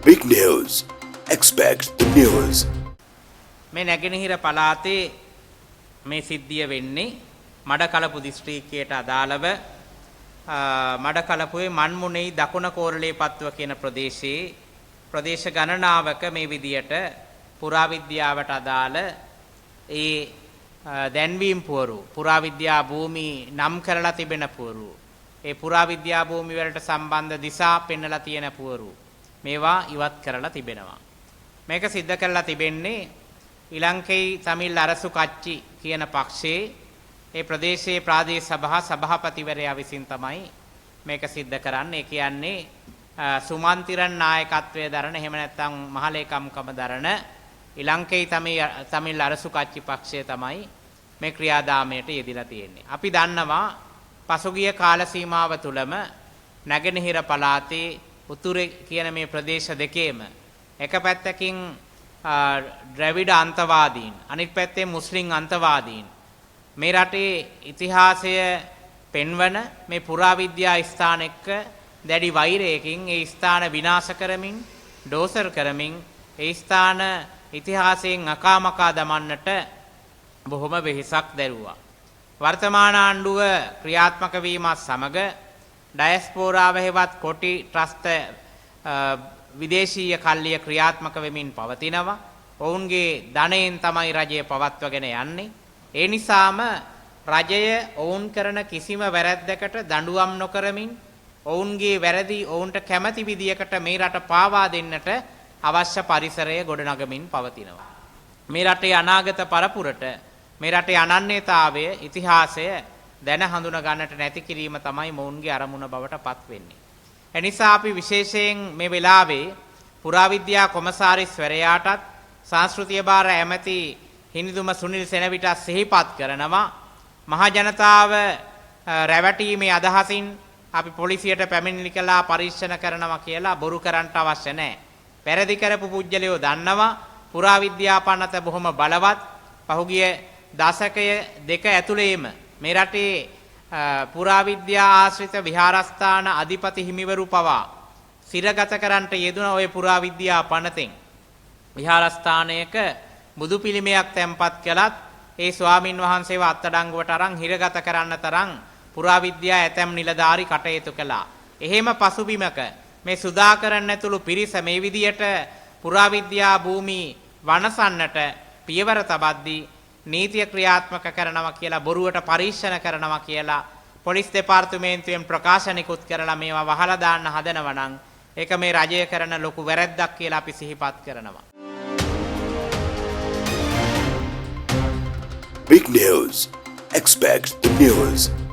Big news. Expect the news. මේ නැගෙනහිර පළාතේ මේ සිද්ධිය වෙන්නේ මඩකලපු දිස්ත්‍රික්කයට අදාළව මඩකලපුවේ මන්මුනේ දකුණ කෝරළේපත්තුව කියන ප්‍රදේශයේ ප්‍රදේශ ගණනාවක මේ විදියට පුරාවිද්‍යාවට අදාළ ඒ දැන්වීම් පුවරු පුරාවිද්‍යා භූමි නම් කරලා තිබෙන පුවරු ඒ පුරාවිද්‍යා භූමි වලට සම්බන්ධ දිසා පෙන්වලා තියෙන පුවරු මේවා ඉවත් කරලා තිබෙනවා. මේක සිද්ධ කරලා තිබෙන්නේ ඊලංකේ තමිල් අරසු කච්චි කියන පක්ෂයේ ඒ ප්‍රදේශයේ ප්‍රාදේශ සභා සභාපතිවරයා විසින් තමයි මේක සිද්ධ කරන්නේ. ඒ කියන්නේ සුමන්තිරන් නායකත්වයේ දරන එහෙම නැත්නම් මහලේකම්කම දරන ඊලංකේ තමිල් අරසු කච්චි පක්ෂය තමයි මේ ක්‍රියාදාමයට යෙදিলা තියෙන්නේ. අපි දන්නවා පසුගිය කාල සීමාව තුලම නැගෙනහිර පළාතේ උතුරේ කියන මේ ප්‍රදේශ දෙකේම එක පැත්තකින් ද්‍රවිඩ අන්තවාදීන් අනිත් පැත්තේ මුස්ලිම් අන්තවාදීන් මේ රටේ ඉතිහාසය පෙන්වන මේ පුරාවිද්‍යා ස්ථාන එක්ක දැඩි වෛරයකින් ඒ ස්ථාන විනාශ කරමින් ඩෝසර් කරමින් ඒ ස්ථාන ඉතිහාසයෙන් අකාමකා දමන්නට බොහොම වෙහෙසක් දැරුවා. වර්තමාන ආණ්ඩුව ක්‍රියාත්මක වීමත් සමග ඩයස්පෝරාව හෙවත් කොටි ට්‍රස්ට් විදේශීය කල්ලිය ක්‍රියාත්මක වෙමින් පවතිනවා. ඔවුන්ගේ ධනයෙන් තමයි රජය පවත්වගෙන යන්නේ. ඒ නිසාම රජය ඔවුන් කරන කිසිම වැරැද්දකට දඬුවම් නොකරමින් ඔවුන්ගේ වැරදි ඔවුන්ට කැමති විදියකට මේ රට පාවා දෙන්නට අවශ්‍ය පරිසරය ගොඩනගමින් පවතිනවා. මේ රටේ අනාගත පරපුරට මේ රටේ අනන්‍යතාවය ඉතිහාසය දැන හඳුන ගන්නට නැති කිරීම තමයි මොවුන්ගේ අරමුණ බවට පත් වෙන්නේ. එනිසා අපි විශේෂයෙන් මේ වෙලාවේ පුරාවිද්‍යා කොමසාරිස්වරයාටත් සංස්කෘතිය භාර ඇමති හිනිදුම සුනිල් සෙනවිට සිහිපත් කරනවා මහා ජනතාව රැවටීමේ අදහසින් අපි පොලිසියට පැමිණිලි කළා පරීක්ෂණ කරනවා කියලා බොරු කරන්නට අවශ්‍ය නැහැ. පෙරදි කරපු පුජ්‍යලයෝ දන්නවා පුරාවිද්‍යා පනත බොහොම බලවත්. පහුගිය දශකය දෙක ඇතුළේම මේ රටේ පුරාවිද්‍යා ආශ්‍රිත විහාරස්ථාන අධිපති හිමිවරු පවා සිරගත කරන්නට යෙදුන ওই පුරාවිද්‍යා පනතෙන් විහාරස්ථානයක බුදු පිළිමයක් තැන්පත් කළත් ඒ ස්වාමින් වහන්සේව අත්අඩංගුවට අරන් හිරගත කරන්න තරම් පුරාවිද්‍යා ඇතැම් නිලධාරි කටයුතු කළා. එහෙම පසුබිමක මේ සුදාකරන් ඇතුළු පිරිස මේ විදියට පුරාවිද්‍යා භූමි වනසන්නට පියවර තබද්දී නීතිය ක්‍රියාත්මක කරනවා කියලා බොරුවට පරීක්ෂණ කරනවා කියලා පොලිස් දෙපාර්තමේන්තුවෙන් ප්‍රකාශ නිකුත් කරලා මේවා වහලා දාන්න හදනවා නම් ඒක මේ රජය කරන ලොකු වැරැද්දක් කියලා අපි සිහිපත් කරනවා. Big news. Expect the news.